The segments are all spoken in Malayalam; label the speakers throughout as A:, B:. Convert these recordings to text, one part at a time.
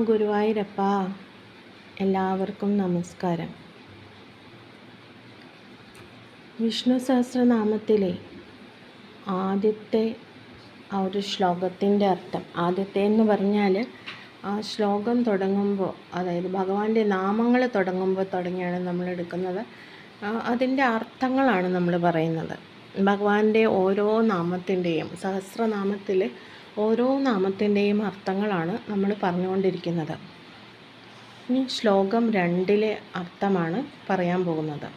A: ഗുരുവായൂരപ്പ. എല്ലാവർക്കും നമസ്കാരം. വിഷ്ണു സഹസ്രനാമത്തിലെ ആദ്യത്തെ ആ ഒരു ശ്ലോകത്തിൻ്റെ അർത്ഥം, ആദ്യത്തെ എന്ന് പറഞ്ഞാൽ ആ ശ്ലോകം തുടങ്ങുമ്പോൾ, അതായത് ഭഗവാന്റെ നാമങ്ങൾ തുടങ്ങുമ്പോൾ തുടങ്ങിയാണ് നമ്മൾ എടുക്കുന്നത്. അതിൻ്റെ അർത്ഥങ്ങളാണ് നമ്മൾ പറയുന്നത്. ഭഗവാന്റെ ഓരോ നാമത്തിൻ്റെയും, സഹസ്രനാമത്തിൽ ഓരോ നാമത്തിൻ്റെയും അർത്ഥങ്ങളാണ് നമ്മൾ പറഞ്ഞുകൊണ്ടിരിക്കുന്നത്. ഇനി ശ്ലോകം 2 അർത്ഥമാണ് പറയാൻ പോകുന്നത്.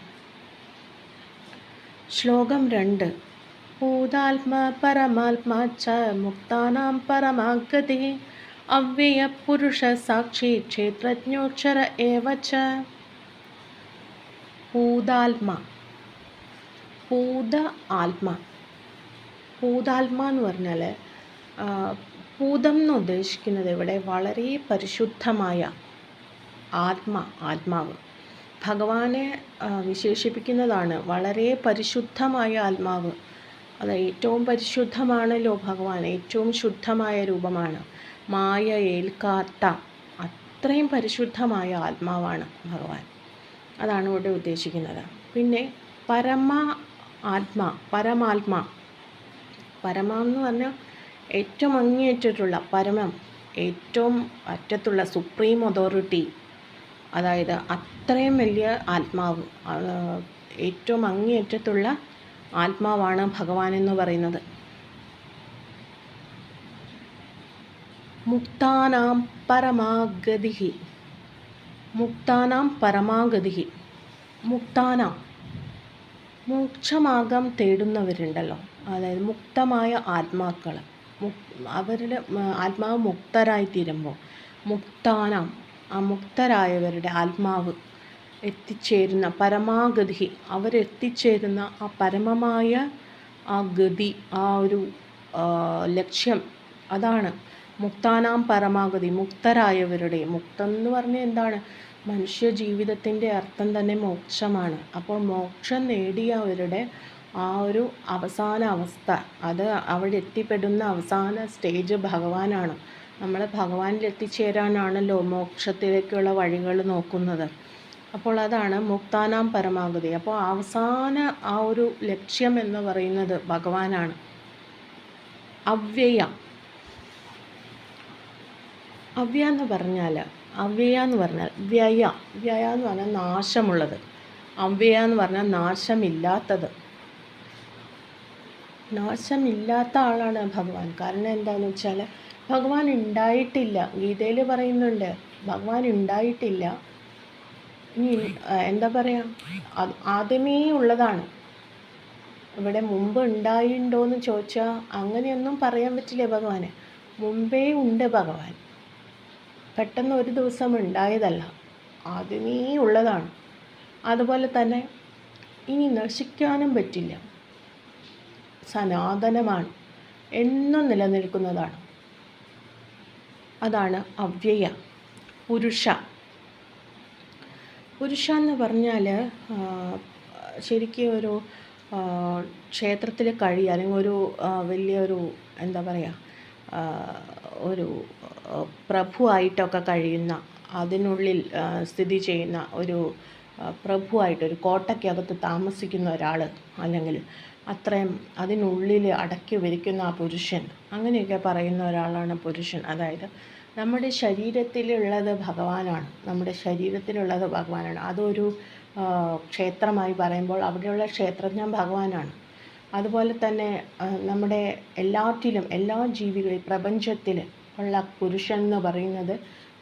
A: ശ്ലോകം 2. ഭൂതാത്മ പരമാത്മാ ച മുക്താനാം പരമാഗതി അവ്യയ പുരുഷ സാക്ഷി ക്ഷേത്രജ്ഞോക്ഷര ഏവ ച. ഭൂതാത്മ, ഭൂത ആത്മ. ഭൂതാത്മ എന്ന് പറഞ്ഞാൽ ഭൂതം എന്ന് ഉദ്ദേശിക്കുന്നത് ഇവിടെ വളരെ പരിശുദ്ധമായ ആത്മാവ്. ഭഗവാനെ വിശേഷിപ്പിക്കുന്നതാണ് വളരെ പരിശുദ്ധമായ ആത്മാവ്. അത് ഏറ്റവും പരിശുദ്ധമാണല്ലോ ഭഗവാൻ, ഏറ്റവും ശുദ്ധമായ രൂപമാണ്, മായ ഏൽക്കാത്ത അത്രയും പരിശുദ്ധമായ ആത്മാവാണ് ഭഗവാൻ. അതാണ് ഇവിടെ ഉദ്ദേശിക്കുന്നത്. പിന്നെ പരമാത്മ എന്ന് പറഞ്ഞാൽ ഏറ്റവും അങ്ങേയറ്റത്തുള്ള പരമം, ഏറ്റവും അറ്റത്തുള്ള സുപ്രീം അതോറിറ്റി, അതായത് അത്രയും വലിയ ആത്മാവ്, ഏറ്റവും അങ്ങേയറ്റത്തുള്ള ആത്മാവാണ് ഭഗവാൻ എന്ന് പറയുന്നത്. മുക്താനാം പരമാഗതി. മോക്ഷമാർഗം തേടുന്നവരുണ്ടല്ലോ, അതായത് മുക്തമായ ആത്മാക്കൾ, അവരുടെ ആത്മാവ് മുക്തരായിത്തീരുമ്പോൾ മുക്താനാം, ആ മുക്തരായവരുടെ ആത്മാവ് എത്തിച്ചേരുന്ന പരമാഗതി, അവരെത്തിച്ചേരുന്ന ആ പരമമായ ആ ഗതി, ആ ഒരു ലക്ഷ്യം, അതാണ് മുക്താനാം പരമാഗതി. മുക്തരായവരുടെ, മുക്തം എന്ന് പറഞ്ഞാൽ എന്താണ്? മനുഷ്യ ജീവിതത്തിൻ്റെ അർത്ഥം തന്നെ മോക്ഷമാണ്. അപ്പോൾ മോക്ഷം നേടിയവരുടെ ആ ഒരു അവസാന അവസ്ഥ, അത് അവിടെ എത്തിപ്പെടുന്ന അവസാന സ്റ്റേജ് ഭഗവാനാണ്. നമ്മൾ ഭഗവാനിൽ എത്തിച്ചേരാനാണല്ലോ മോക്ഷത്തിലേക്കുള്ള വഴികൾ നോക്കുന്നത്. അപ്പോൾ അതാണ് മുക്താനാം പരമാഗതി. അപ്പോൾ അവസാന ആ ഒരു ലക്ഷ്യം എന്ന് പറയുന്നത് ഭഗവാനാണ്. അവ്യയ എന്ന് പറഞ്ഞാൽ വ്യയ എന്ന് പറഞ്ഞാൽ നാശമുള്ളത്. അവ്യയ എന്ന് പറഞ്ഞാൽ നാശമില്ലാത്ത ആളാണ് ഭഗവാൻ. കാരണം എന്താണെന്ന് വെച്ചാൽ ഭഗവാൻ ഉണ്ടായിട്ടില്ല. ഗീതയിൽ പറയുന്നുണ്ട്, ഭഗവാൻ ഉണ്ടായിട്ടില്ല. ഇനി എന്താ പറയുക, ആദ്യമേ ഉള്ളതാണ്. ഇവിടെ മുമ്പ് ഉണ്ടായിട്ടുണ്ടോയെന്ന് ചോദിച്ചാൽ അങ്ങനെയൊന്നും പറയാൻ പറ്റില്ല. ഭഗവാന് മുമ്പേ ഉണ്ട്. ഭഗവാൻ പെട്ടെന്ന് ഒരു ദിവസം ഉണ്ടായതല്ല, ആദ്യമേ ഉള്ളതാണ്. അതുപോലെ തന്നെ ഇനി നശിക്കാനും പറ്റില്ല, സനാതനമാണ്, എന്നും നിലനിൽക്കുന്നതാണ്. അതാണ് അവ്യയ. പുരുഷ എന്ന് പറഞ്ഞാൽ ശരിക്കും ഒരു ക്ഷേത്രത്തിൽ അല്ലെങ്കിൽ ഒരു വലിയൊരു എന്താ പറയുക, ഒരു പ്രഭുവായിട്ടൊക്കെ കഴിയുന്ന, അതിനുള്ളിൽ സ്ഥിതി ചെയ്യുന്ന ഒരു പ്രഭുവായിട്ട്, ഒരു കോട്ടയ്ക്കകത്ത് താമസിക്കുന്ന ഒരാൾ, അല്ലെങ്കിൽ അത്രയും അതിനുള്ളിൽ അടക്കി വരിക്കുന്ന ആ പുരുഷൻ, അങ്ങനെയൊക്കെ പറയുന്ന ഒരാളാണ് പുരുഷൻ. അതായത് നമ്മുടെ ശരീരത്തിലുള്ളത് ഭഗവാനാണ്. അതൊരു ക്ഷേത്രമായി പറയുമ്പോൾ അവിടെയുള്ള ക്ഷേത്രജ്ഞൻ ഭഗവാനാണ്. അതുപോലെ തന്നെ നമ്മുടെ എല്ലാറ്റിലും, എല്ലാ ജീവികളിൽ, പ്രപഞ്ചത്തിൽ ഉള്ള പുരുഷൻ എന്ന് പറയുന്നത്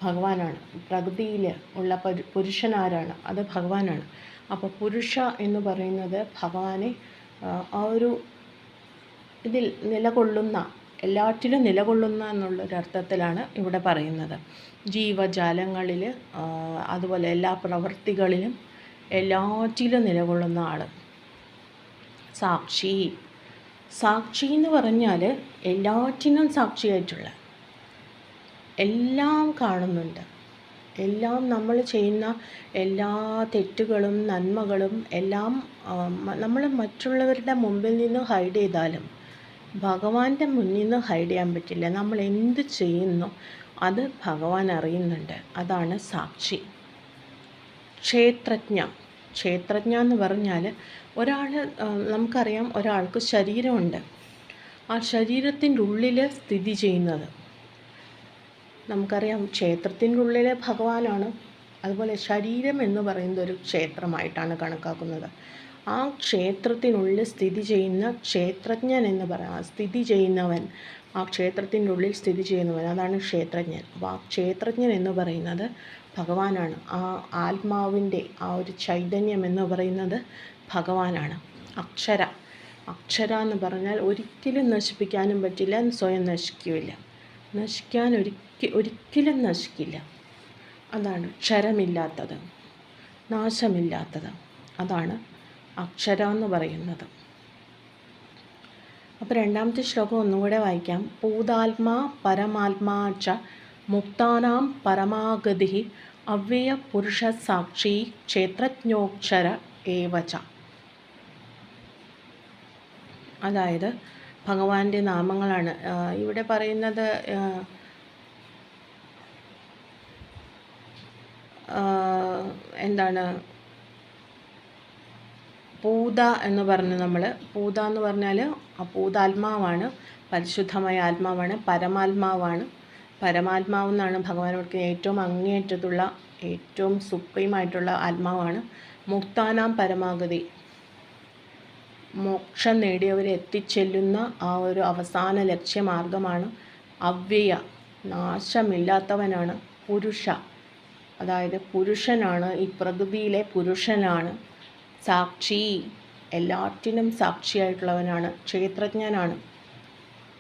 A: ഭഗവാനാണ്. പ്രകൃതിയിൽ ഉള്ള പുരുഷൻ ആരാണ്? അത് ഭഗവാനാണ്. അപ്പോൾ പുരുഷ എന്ന് പറയുന്നത് ഭഗവാനെ ആ ഒരു ഇതിൽ നിലകൊള്ളുന്ന, എല്ലാറ്റിലും നിലകൊള്ളുന്ന എന്നുള്ളൊരർത്ഥത്തിലാണ് ഇവിടെ പറയുന്നത്. ജീവജാലങ്ങളിൽ, അതുപോലെ എല്ലാ പ്രവൃത്തികളിലും എല്ലാറ്റിലും നിലകൊള്ളുന്ന ആൾ. സാക്ഷി എന്ന് പറഞ്ഞാൽ എല്ലാറ്റിനും സാക്ഷിയായിട്ടുള്ള, എല്ലാം കാണുന്നുണ്ട്, എല്ലാം നമ്മൾ ചെയ്യുന്ന എല്ലാ തെറ്റുകളും നന്മകളും എല്ലാം നമ്മൾ മറ്റുള്ളവരുടെ മുമ്പിൽ നിന്ന് ഹൈഡ് ചെയ്താലും ഭഗവാന്റെ മുന്നിൽ നിന്ന് ഹൈഡ് ചെയ്യാൻ പറ്റില്ല. നമ്മൾ എന്ത് ചെയ്യുന്നു അത് ഭഗവാൻ അറിയുന്നുണ്ട്. അതാണ് സാക്ഷി. ക്ഷേത്രജ്ഞ. ക്ഷേത്രജ്ഞ എന്ന് പറഞ്ഞാൽ ഒരാൾ, നമുക്കറിയാം ഒരാൾക്ക് ശരീരമുണ്ട്. ആ ശരീരത്തിൻ്റെ ഉള്ളിൽ സ്ഥിതി ചെയ്യുന്നത് നമുക്കറിയാം. ക്ഷേത്രത്തിൻ്റെ ഉള്ളിലെ ഭഗവാനാണ്. അതുപോലെ ശരീരം എന്ന് പറയുന്നത് ഒരു ക്ഷേത്രമായിട്ടാണ് കണക്കാക്കുന്നത്. ആ ക്ഷേത്രത്തിനുള്ളിൽ സ്ഥിതി ചെയ്യുന്ന ക്ഷേത്രജ്ഞൻ എന്ന് പറയാം. സ്ഥിതി ചെയ്യുന്നവൻ, ആ ക്ഷേത്രത്തിൻ്റെ ഉള്ളിൽ സ്ഥിതി ചെയ്യുന്നവൻ, അതാണ് ക്ഷേത്രജ്ഞൻ. അപ്പോൾ ആ ക്ഷേത്രജ്ഞൻ എന്ന് പറയുന്നത് ഭഗവാനാണ്. ആ ആത്മാവിൻ്റെ ആ ഒരു ചൈതന്യം എന്ന് പറയുന്നത് ഭഗവാനാണ്. അക്ഷര. അക്ഷര എന്ന് പറഞ്ഞാൽ ഒരിക്കലും നശിപ്പിക്കാനും പറ്റില്ല, സ്വയം നശിക്കില്ല. നശിക്കാൻ ഒരിക്കലും നശിക്കില്ല. അതാണ് ക്ഷരമില്ലാത്തത്, നാശമില്ലാത്തത്. അതാണ് അക്ഷര എന്ന് പറയുന്നത്. അപ്പോൾ രണ്ടാമത്തെ ശ്ലോകം ഒന്നും കൂടെ വായിക്കാം. പൂതാത്മാ പരമാത്മാ ച മുക്താനാം പരമാഗതി അവ്യയ പുരുഷ സാക്ഷി ക്ഷേത്രജ്ഞോക്ഷര ഏവച. അതായത് ഭഗവാന്റെ നാമങ്ങളാണ് ഇവിടെ പറയുന്നത്. എന്താണ് പൂത എന്ന് പറഞ്ഞ് പൂത എന്ന് പറഞ്ഞാൽ ആ പൂതാത്മാവാണ്, പരിശുദ്ധമായ ആത്മാവാണ്, പരമാത്മാവാണ്. പരമാത്മാവെന്നാണ് ഭഗവാനോട് ഏറ്റവും അങ്ങേയറ്റത്തുള്ള, ഏറ്റവും സുപ്രീമായിട്ടുള്ള ആത്മാവാണ്. മുക്താനാം പരമാഗതി, മോക്ഷം നേടിയവരെ എത്തിച്ചെല്ലുന്ന ആ ഒരു അവസാന ലക്ഷ്യമാർഗമാണ്. അവ്യയ, നാശമില്ലാത്തവനാണ്. പുരുഷ, അതായത് പുരുഷനാണ്, ഈ പ്രകൃതിയിലെ പുരുഷനാണ്. സാക്ഷി, എല്ലാറ്റിനും സാക്ഷിയായിട്ടുള്ളവനാണ്. ക്ഷേത്രജ്ഞനാണ്,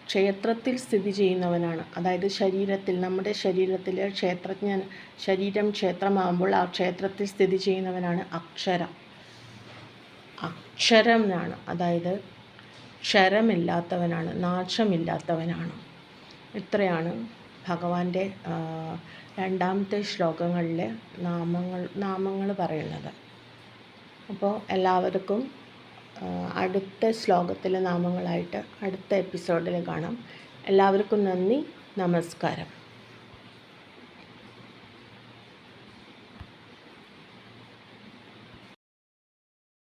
A: ക്ഷേത്രത്തിൽ സ്ഥിതി ചെയ്യുന്നവനാണ്. അതായത് ശരീരത്തിൽ, നമ്മുടെ ശരീരത്തിൽ ക്ഷേത്രജ്ഞൻ, ശരീരം ക്ഷേത്രമാകുമ്പോൾ ആ ക്ഷേത്രത്തിൽ സ്ഥിതി ചെയ്യുന്നവനാണ് അക്ഷരം. അക്ഷരനാണ്, അതായത് ക്ഷരമില്ലാത്തവനാണ്, നാശമില്ലാത്തവനാണ്. ഇത്രയാണ് ഭഗവാന്റെ രണ്ടാമത്തെ ശ്ലോകങ്ങളിലെ നാമങ്ങൾ പറയുന്നത്. അപ്പോൾ എല്ലാവർക്കും അടുത്ത ശ്ലോകത്തിലെ നാമങ്ങളായിട്ട് അടുത്ത എപ്പിസോഡിൽ കാണാം. എല്ലാവർക്കും നന്ദി, നമസ്കാരം.